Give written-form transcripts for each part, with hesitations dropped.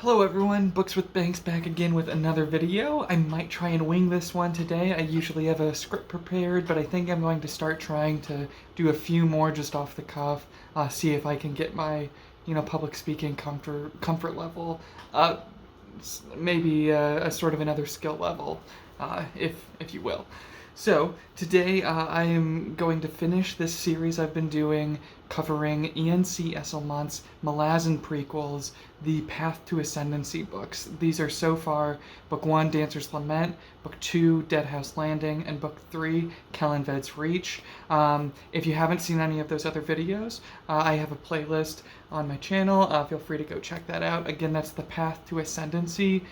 Hello everyone, Books with Banks back again with another video. I might try and wing this one today. I usually have a script prepared, but I think I'm going to start trying to do a few more just off the cuff, see if I can get my, public speaking comfort level up, maybe a sort of another skill level, if you will. So, today I am going to finish this series I've been doing covering E.N.C. Esslemont's Malazan prequels, the Path to Ascendancy books. These are so far Book 1, Dancer's Lament, Book 2, Deadhouse Landing, and Book 3, Kellanved's Reach. If you haven't seen any of those other videos, I have a playlist on my channel. Feel free to go check that out. Again, that's the Path to Ascendancy.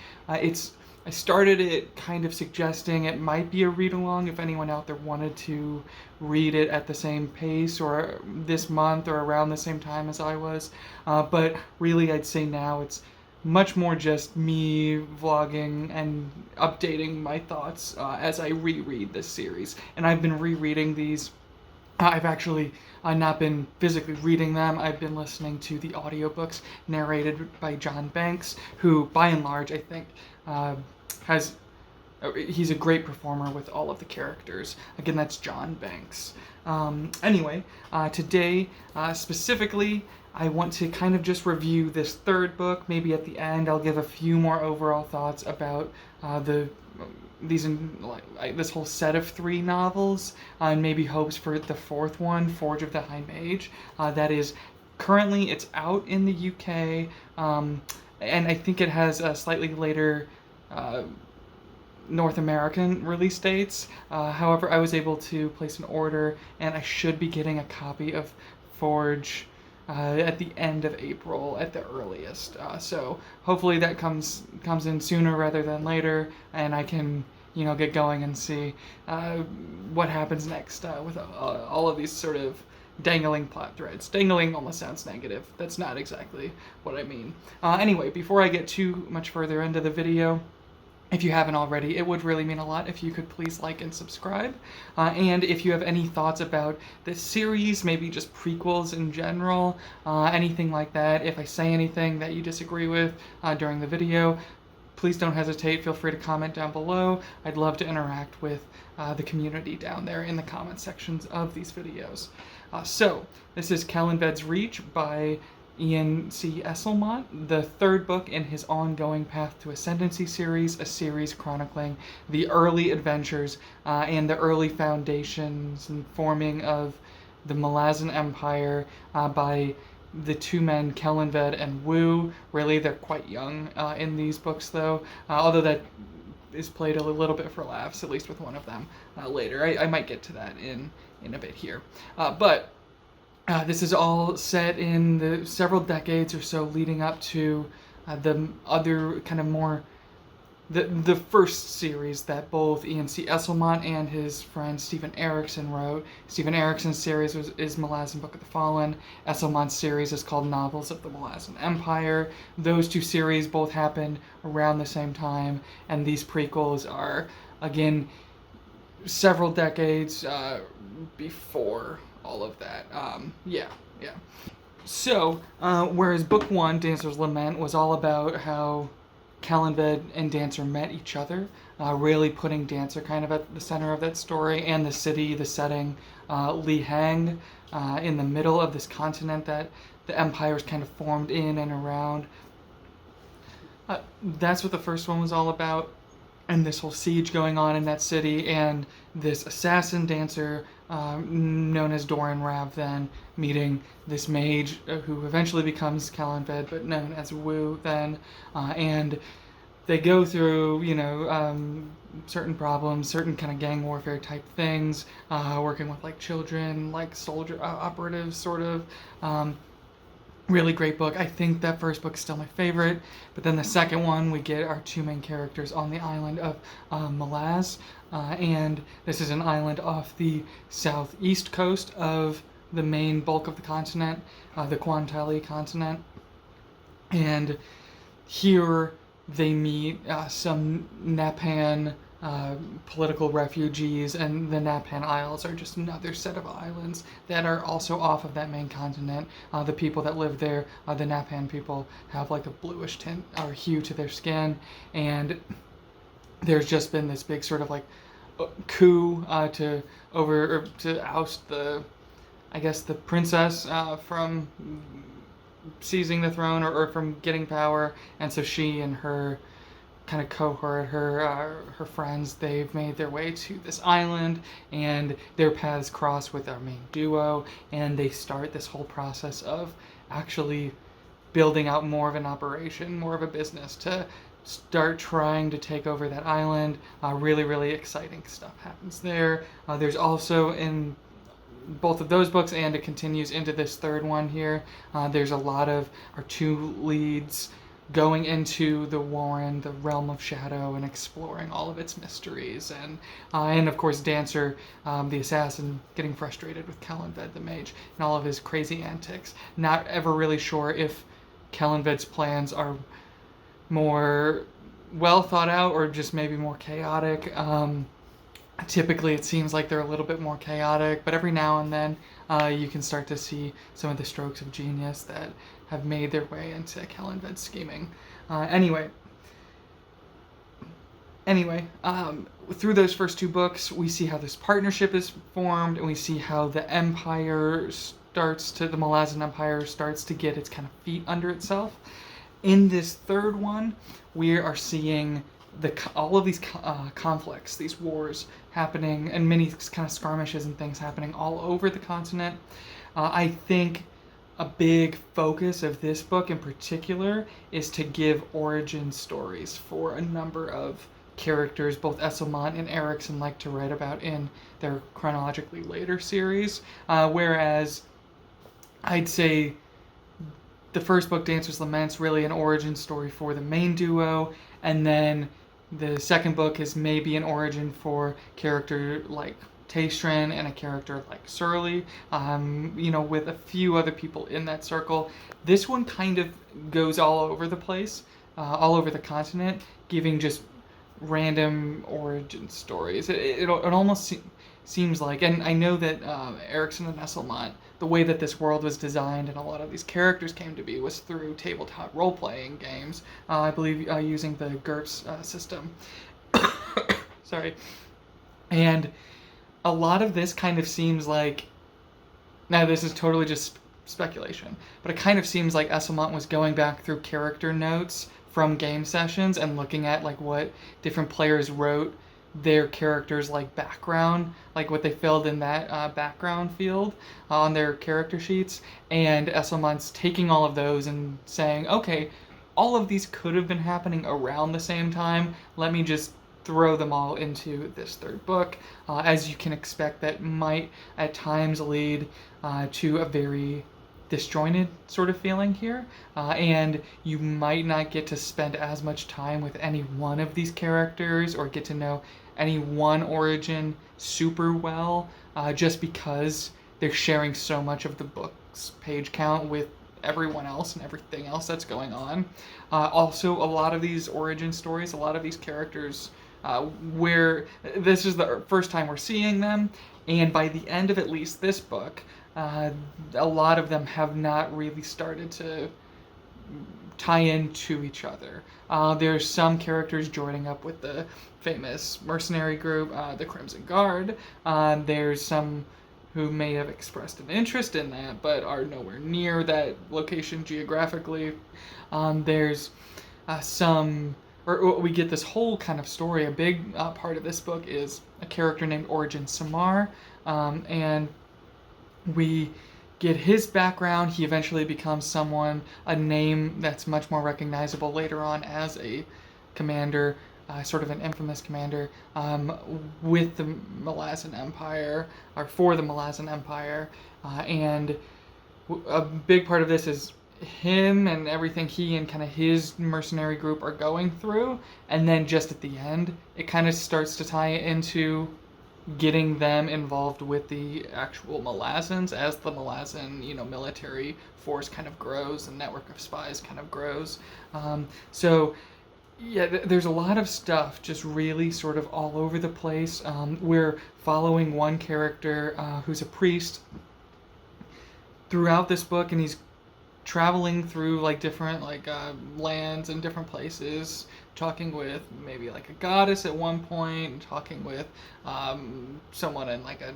I started it kind of suggesting it might be a read-along if anyone out there wanted to read it at the same pace or this month or around the same time as I was. But really, I'd say now it's much more just me vlogging and updating my thoughts as I reread this series. And I've been rereading these. I've actually not been physically reading them. I've been listening to the audiobooks narrated by John Banks, who, by and large, I think he's a great performer with all of the characters. Again, that's John Banks. Anyway, today, specifically, I want to kind of just review this third book. Maybe at the end, I'll give a few more overall thoughts about this whole set of 3 novels, and maybe hopes for the 4th one, Forge of the High Mage. That is currently, it's out in the UK, and I think it has a slightly later North American release dates. However, I was able to place an order, and I should be getting a copy of Forge at the end of April at the earliest. So hopefully that comes in sooner rather than later, and I can get going and see what happens next with all of these sort of dangling plot threads. Dangling almost sounds negative. That's not exactly what I mean. Anyway, before I get too much further into the video, if you haven't already, it would really mean a lot if you could please like and subscribe. And if you have any thoughts about this series, maybe just prequels in general, anything like that, if I say anything that you disagree with during the video, please don't hesitate. Feel free to comment down below. I'd love to interact with the community down there in the comment sections of these videos. So, this is Kellanved's Reach by E.N.C. Esslemont, the 3rd book in his ongoing Path to Ascendancy series, a series chronicling the early adventures and the early foundations and forming of the Malazan Empire by the 2 men, Kellanved and Wu. Really, they're quite young in these books, though, although that is played a little bit for laughs, at least with one of them later. I might get to that in a bit here. But this is all set in the several decades or so leading up to the other kind of more the first series that both E.N.C. Esslemont and his friend Stephen Erickson wrote. Stephen Erickson's series is Malazan Book of the Fallen. Esslemont's series is called Novels of the Malazan Empire. Those 2 series both happened around the same time, and these prequels are, again, several decades before all of that. Yeah. So, whereas Book 1, Dancer's Lament, was all about how Kellanved and Dancer met each other, really putting Dancer kind of at the center of that story, and the city, the setting, Li Hang, in the middle of this continent that the Empire is kind of formed in and around. That's what the first one was all about, and this whole siege going on in that city, and this assassin Dancer, known as Doran Rav, then meeting this mage who eventually becomes Kellanved, but known as Wu then, and they go through, certain problems, certain kind of gang warfare type things, working with like children, like soldier operatives, sort of. Really great book. I think that first book is still my favorite, but then the second one, we get our 2 main characters on the island of Malaz, and this is an island off the southeast coast of the main bulk of the continent, the Kwantali continent, and here they meet some Nepan political refugees, and the Napan Isles are just another set of islands that are also off of that main continent. The people that live there, the Napan people, have like a bluish tint or hue to their skin, and there's just been this big sort of like coup to oust the princess from seizing the throne or from getting power, and so she and her kind of cohort, her friends, they've made their way to this island, and their paths cross with our main duo, and they start this whole process of actually building out more of an operation, more of a business to start trying to take over that island. Really, really exciting stuff happens there. There's also in both of those books, and it continues into this third one here, there's a lot of our two leads going into the Warren, the realm of shadow, and exploring all of its mysteries, and of course Dancer, the assassin, getting frustrated with Kellanved the mage and all of his crazy antics, not ever really sure if Kellanved's plans are more well thought out or just maybe more chaotic. Typically it seems like they're a little bit more chaotic, but every now and then you can start to see some of the strokes of genius that have made their way into Kellanved's scheming. Anyway, through those first two books, we see how this partnership is formed, and we see how the Malazan Empire starts to get its kind of feet under itself. In this third one, we are seeing all of these conflicts, these wars happening, and many kind of skirmishes and things happening all over the continent. I think a big focus of this book in particular is to give origin stories for a number of characters both Esslemont and Erickson like to write about in their chronologically later series, whereas I'd say the first book, Dancer's Lament's really an origin story for the main duo, and then the second book is maybe an origin for character like Taystran and a character like Surly, with a few other people in that circle. This one kind of goes all over the place, all over the continent, giving just random origin stories. It almost seems like, and I know that Erickson and Esslemont, the way that this world was designed and a lot of these characters came to be was through tabletop role-playing games, I believe using the GURPS system. Sorry. And a lot of this kind of seems like, now this is totally just speculation, but it kind of seems like Esslemont was going back through character notes from game sessions and looking at like what different players wrote their characters like background, like what they filled in that background field on their character sheets, and Esslemont's taking all of those and saying, okay, all of these could have been happening around the same time, let me just throw them all into this third book. As you can expect, that might at times lead to a very disjointed sort of feeling here, and you might not get to spend as much time with any one of these characters or get to know any one origin super well, just because they're sharing so much of the book's page count with everyone else and everything else that's going on. Also, a lot of these origin stories, a lot of these characters, where this is the first time we're seeing them, and by the end of at least this book, a lot of them have not really started to tie into each other. There's some characters joining up with the famous mercenary group, the Crimson Guard. There's some who may have expressed an interest in that, but are nowhere near that location geographically. There's we get this whole kind of story. A big part of this book is a character named Origin Samar, and we get his background. He eventually becomes a name that's much more recognizable later on as a commander, sort of an infamous commander, with the Malazan Empire, or for the Malazan Empire, and a big part of this is him and everything he and kind of his mercenary group are going through, and then just at the end, it kind of starts to tie into getting them involved with the actual Malazans as the Malazan, military force kind of grows, the network of spies kind of grows. So Yeah, there's a lot of stuff just really sort of all over the place. We're following one character who's a priest throughout this book, and he's traveling through like different lands and different places, talking with maybe like a goddess at one point, talking with someone in like a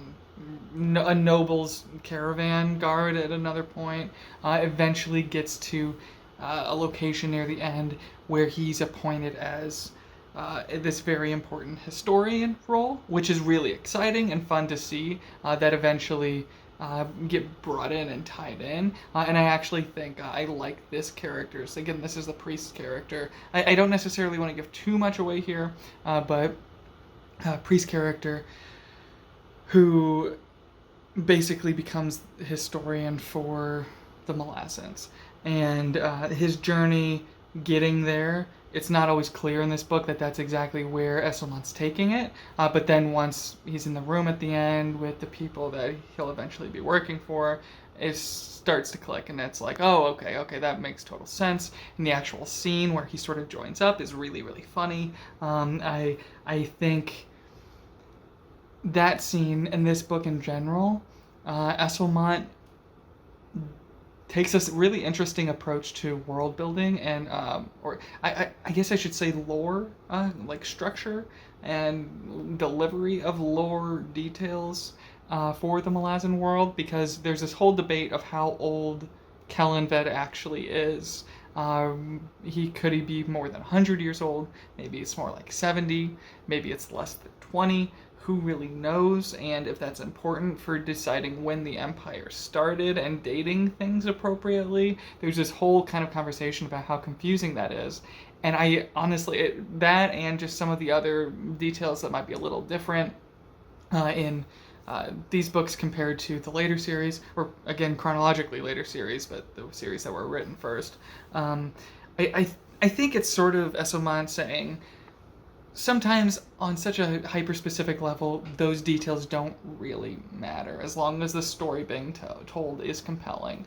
noble's caravan guard at another point. Eventually gets to a location near the end where he's appointed as this very important historian role, which is really exciting and fun to see that eventually get brought in and tied in. And I actually think I like this character. So again, this is the priest character. I don't necessarily want to give too much away here, but priest character who basically becomes the historian for the Malazans. And his journey getting there, it's not always clear in this book that that's exactly where Esslemont's taking it. But then once he's in the room at the end with the people that he'll eventually be working for, it starts to click, and it's like, oh, okay, that makes total sense. And the actual scene where he sort of joins up is really, really funny. I think that scene in this book in general, Esslemont takes a really interesting approach to world building and or I guess I should say lore, like structure and delivery of lore details for the Malazan world, because there's this whole debate of how old Kellanved actually is. Could he be more than 100 years old? Maybe it's more like 70. Maybe it's less than 20. Who really knows? And if that's important for deciding when the empire started and dating things appropriately. There's this whole kind of conversation about how confusing that is. And I honestly, that and just some of the other details that might be a little different in these books compared to the later series, or again, chronologically later series, but the series that were written first. I think it's sort of Esslemont saying, sometimes on such a hyper-specific level, those details don't really matter as long as the story being told is compelling.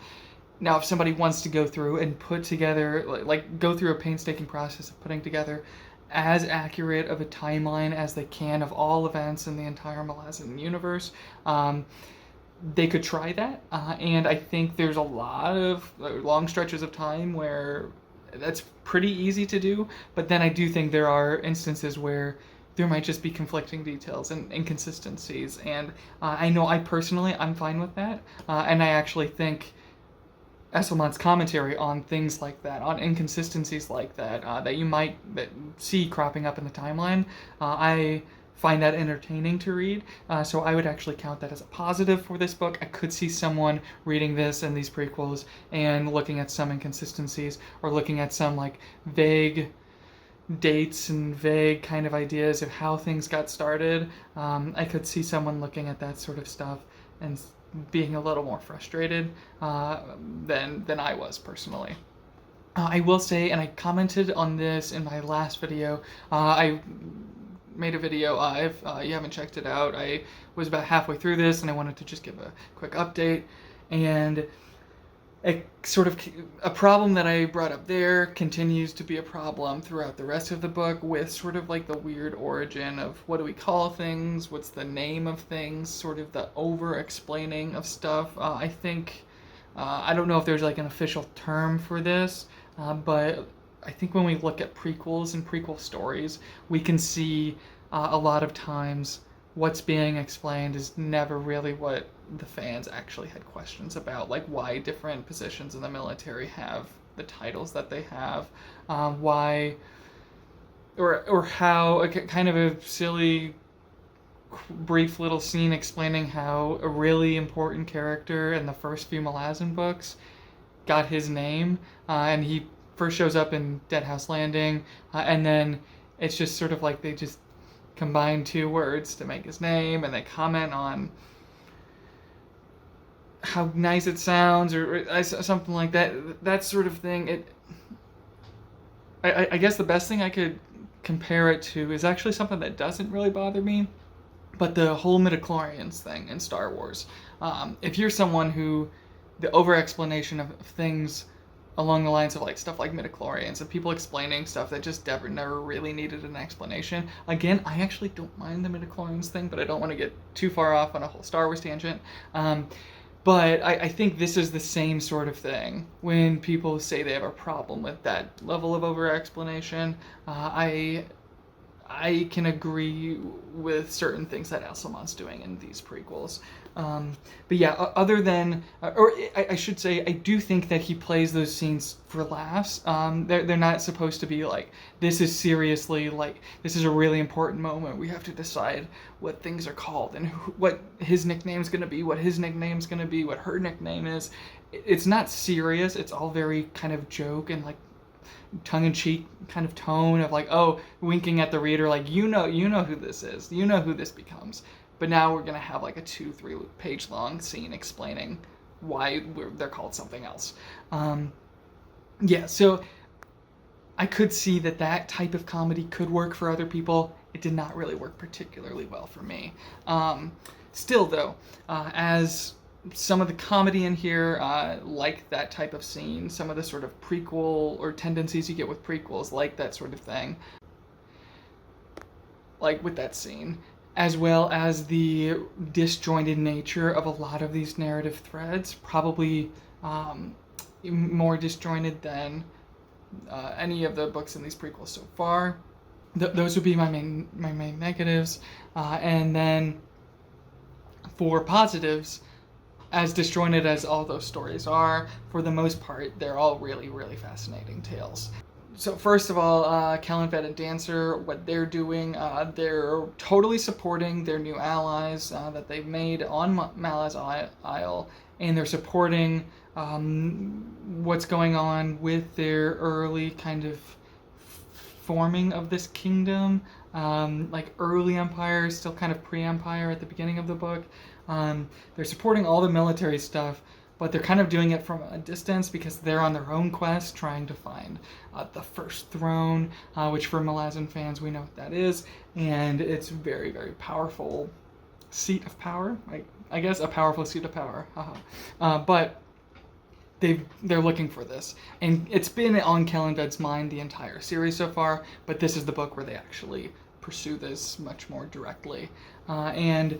Now, if somebody wants to go through and put together, go through a painstaking process of putting together as accurate of a timeline as they can of all events in the entire Malazan universe, they could try that. And I think there's a lot of long stretches of time where that's pretty easy to do, but then I do think there are instances where there might just be conflicting details and inconsistencies, and I know I'm fine with that, and I actually think Esslemont's commentary on things like that, on inconsistencies like that, that you might see cropping up in the timeline, I find that entertaining to read. So I would actually count that as a positive for this book. I could see someone reading this and these prequels and looking at some inconsistencies, or looking at some like vague dates and vague kind of ideas of how things got started. I could see someone looking at that sort of stuff and being a little more frustrated than I was personally. I will say, and I commented on this in my last video, I made a video. If you haven't checked it out, I was about halfway through this and I wanted to just give a quick update, and a problem that I brought up there continues to be a problem throughout the rest of the book, with sort of like the weird origin of what do we call things, what's the name of things, sort of the over-explaining of stuff. I think, I don't know if there's like an official term for this, but I think when we look at prequels and prequel stories, we can see a lot of times what's being explained is never really what the fans actually had questions about, like why different positions in the military have the titles that they have, why, or how, kind of a silly, brief little scene explaining how a really important character in the first few Malazan books got his name, and he first shows up in Deadhouse Landing, and then it's just sort of like they just combine two words to make his name, and they comment on how nice it sounds, or something like that. That sort of thing. I guess the best thing I could compare it to is actually something that doesn't really bother me, but the whole midichlorians thing in Star Wars. If you're someone who the over-explanation of things along the lines of like stuff like midichlorians and people explaining stuff that just never really needed an explanation. Again, I actually don't mind the midichlorians thing, but I don't want to get too far off on a whole Star Wars tangent. But I think this is the same sort of thing. When people say they have a problem with that level of over-explanation, I can agree with certain things that Esslemont's doing in these prequels. But yeah, other than, or I should say, I do think that he plays those scenes for laughs. They're not supposed to be like, this is seriously, like, this is a really important moment. We have to decide what things are called and what his nickname's going to be, what his nickname's going to be, what her nickname is. It's not serious. It's all very kind of joke and like tongue-in-cheek kind of tone of like, oh, winking at the reader, like, you know who this is, you know who this becomes. But now we're gonna have like a 2-3 page long scene explaining why they're called something else. Yeah, so I could see that type of comedy could work for other people. It did not really work particularly well for me. Still though, as some of the comedy in here, like that type of scene, some of the sort of prequel or tendencies you get with prequels, like that sort of thing, like with that scene, as well as the disjointed nature of a lot of these narrative threads, probably more disjointed than any of the books in these prequels so far. Those would be my main negatives, and then for positives, as disjointed as all those stories are, for the most part, they're all really, really fascinating tales. So first of all, Kellanved and Dancer, what they're doing, they're totally supporting their new allies that they've made on Malazan Isle, and they're supporting what's going on with their early kind of forming of this kingdom, like early empire, still kind of pre-empire at the beginning of the book. They're supporting all the military stuff, but they're kind of doing it from a distance because they're on their own quest trying to find the first throne, which for Malazan fans, we know what that is, and it's very, very powerful seat of power. I guess a powerful seat of power. But they're looking for this, and it's been on Kellanved's mind the entire series so far, but this is the book where they actually pursue this much more directly, and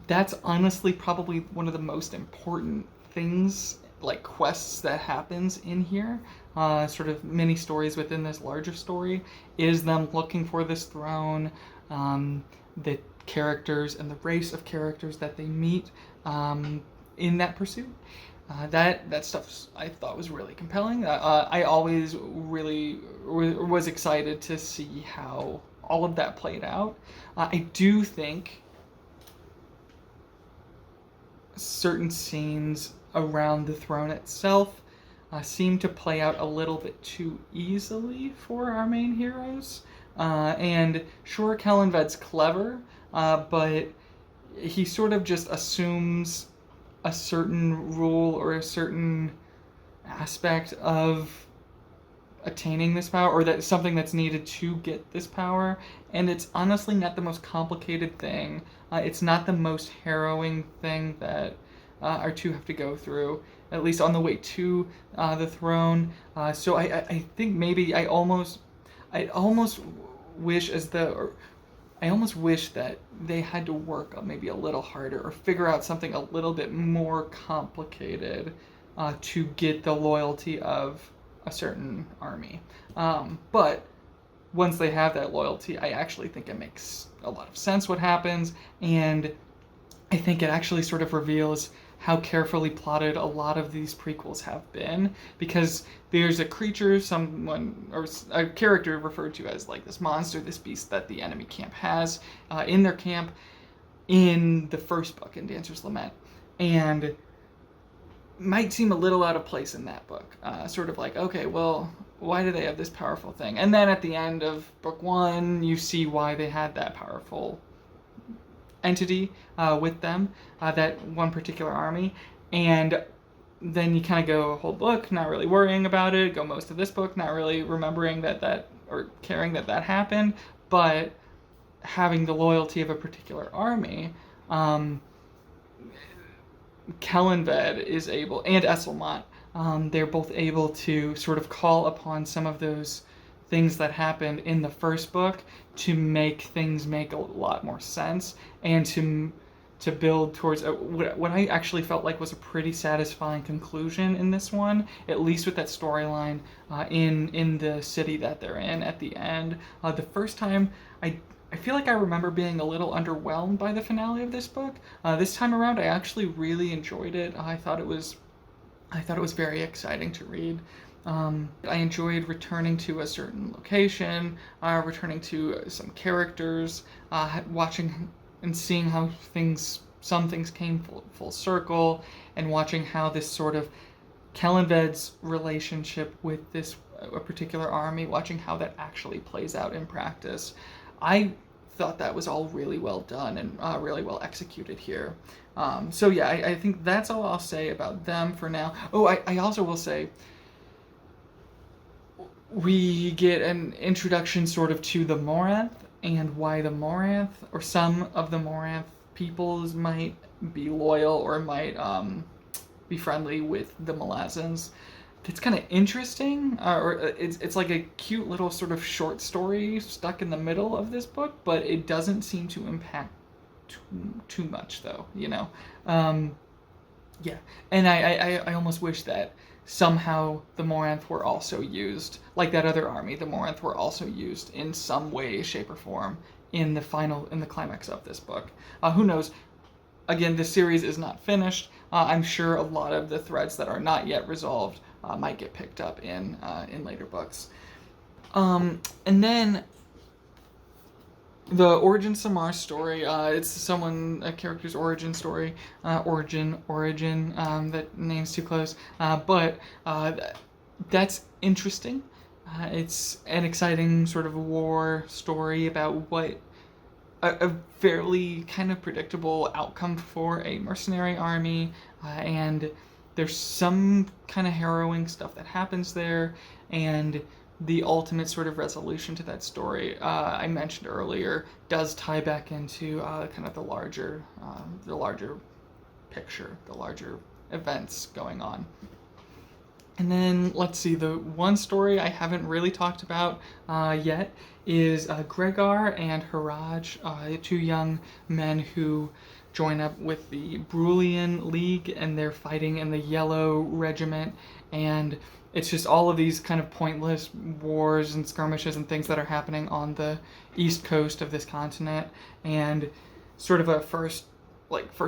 that's honestly probably one of the most important things, like quests that happens in here, sort of mini stories within this larger story, is them looking for this throne, the characters and the race of characters that they meet in that pursuit. That stuff I thought was really compelling. I always really was excited to see how all of that played out. I do think certain scenes around the throne itself seem to play out a little bit too easily for our main heroes. And sure, Kellanved's clever, but he sort of just assumes a certain rule or a certain aspect of attaining this power, or that something that's needed to get this power, and it's honestly not the most complicated thing. It's not the most harrowing thing that our two have to go through, at least on the way to the throne. So I think maybe I almost wish that they had to work maybe a little harder or figure out something a little bit more complicated to get the loyalty of a certain army. But once they have that loyalty, I actually think it makes a lot of sense what happens, and I think it actually sort of reveals how carefully plotted a lot of these prequels have been, because there's a creature, someone, or a character referred to as like this monster, this beast that the enemy camp has in their camp in the first book, in Dancer's Lament, and might seem a little out of place in that book. Sort of like, okay, well, why do they have this powerful thing? And then at the end of book one, you see why they had that powerful entity with them, that one particular army, and then you kind of go a whole book not really worrying about it, go most of this book not really remembering that or caring that happened, but having the loyalty of a particular army. Kellanved is able, and Esslemont, they're both able to sort of call upon some of those things that happened in the first book to make things make a lot more sense, and to build towards what I actually felt like was a pretty satisfying conclusion in this one, at least with that storyline in the city that they're in at the end. The first time, I feel like I remember being a little underwhelmed by the finale of this book. This time around, I actually really enjoyed it. I thought it was very exciting to read. I enjoyed returning to a certain location, returning to some characters, watching and seeing how some things came full circle, and watching how this sort of Kellanved's relationship with a particular army, watching how that actually plays out in practice. I thought that was all really well done and really well executed here. So yeah, I think that's all I'll say about them for now. Oh, I also will say, we get an introduction sort of to the Moranth, and why the Moranth, or some of the Moranth peoples, might be loyal or might be friendly with the Malazans. It's kind of interesting, or it's like a cute little sort of short story stuck in the middle of this book, but it doesn't seem to impact too much, though, you know. Yeah, and I almost wish that somehow the Moranth were also used, like that other army, the Moranth were also used in some way, shape, or form in the climax of this book. Who knows? Again, this series is not finished. I'm sure a lot of the threads that are not yet resolved might get picked up in later books. And then the Origin Samar story, it's a character's origin story, origin, that name's too close, but that's interesting. It's an exciting sort of war story about what a fairly kind of predictable outcome for a mercenary army, and there's some kind of harrowing stuff that happens there, and the ultimate sort of resolution to that story, I mentioned earlier, does tie back into kind of the larger picture, the larger events going on. And then, let's see, the one story I haven't really talked about yet is Gregor and Haraj, two young men who join up with the Brulian League, and they're fighting in the Yellow Regiment, and it's just all of these kind of pointless wars and skirmishes and things that are happening on the east coast of this continent, and sort of a first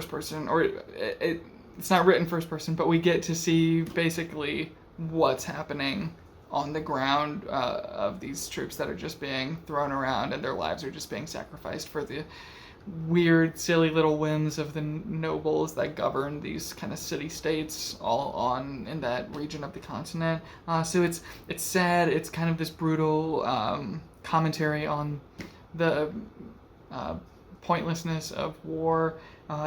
person, or it's not written first person, but we get to see basically what's happening on the ground of these troops that are just being thrown around, and their lives are just being sacrificed for the weird, silly little whims of the nobles that govern these kind of city-states all in that region of the continent. So it's sad. It's kind of this brutal commentary on the pointlessness of war,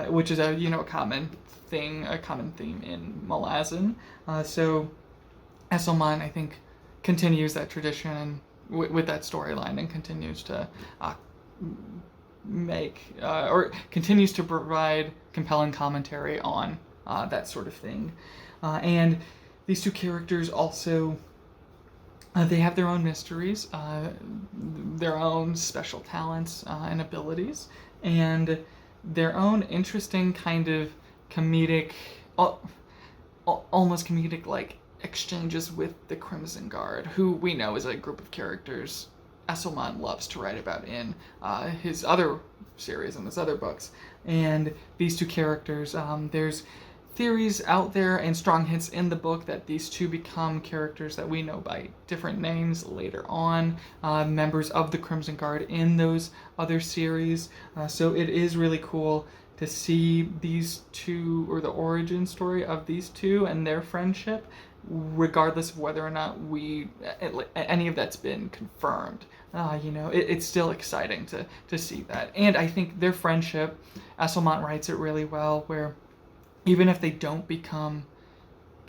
which is a common theme in Malazan. So Esslemont, I think, continues that tradition and with that storyline, and continues to continues to provide compelling commentary on that sort of thing. And these two characters also, they have their own mysteries, their own special talents and abilities, and their own interesting kind of comedic, almost comedic like exchanges with the Crimson Guard, who we know is a group of characters Esslemont loves to write about in his other series and his other books. And these two characters, there's theories out there and strong hints in the book that these two become characters that we know by different names later on, members of the Crimson Guard in those other series. So it is really cool to see these two, or the origin story of these two and their friendship, regardless of whether or not any of that's been confirmed. It's still exciting to see that. And I think their friendship, Esslemont writes it really well, where even if they don't become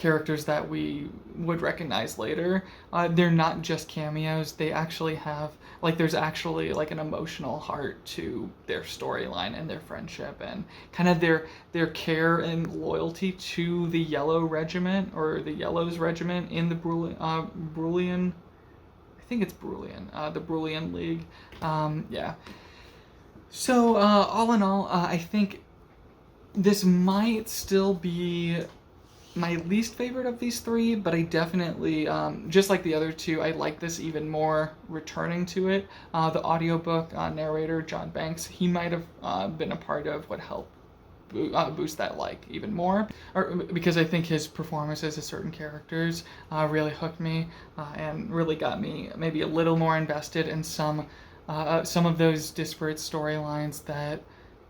characters that we would recognize later. They're not just cameos. They actually have, like, there's actually like an emotional heart to their storyline and their friendship and kind of their care and loyalty to the Yellow Regiment, or the Yellows Regiment in the Brulian, I think it's Brulian, the Brulian League. Yeah. So all in all, I think this might still be my least favorite of these three, but I definitely, just like the other two, I like this even more returning to it. The audiobook narrator, John Banks, he might have been a part of what helped boost that like even more, or because I think his performances of certain characters really hooked me and really got me maybe a little more invested in some of those disparate storylines that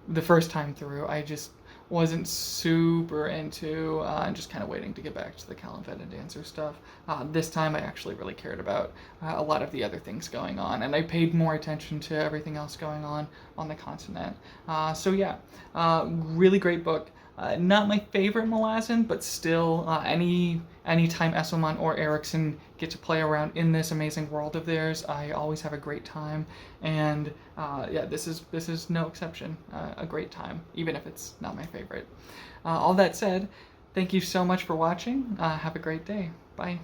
the first time through I just wasn't super into, and just kind of waiting to get back to the Kellanved and Dancer stuff. This time I actually really cared about a lot of the other things going on, and I paid more attention to everything else going on the continent. So yeah, really great book. Not my favorite Malazan, but still, anytime Esslemont or Erickson get to play around in this amazing world of theirs, I always have a great time. And yeah, this is no exception. A great time, even if it's not my favorite. All that said, thank you so much for watching. Have a great day. Bye.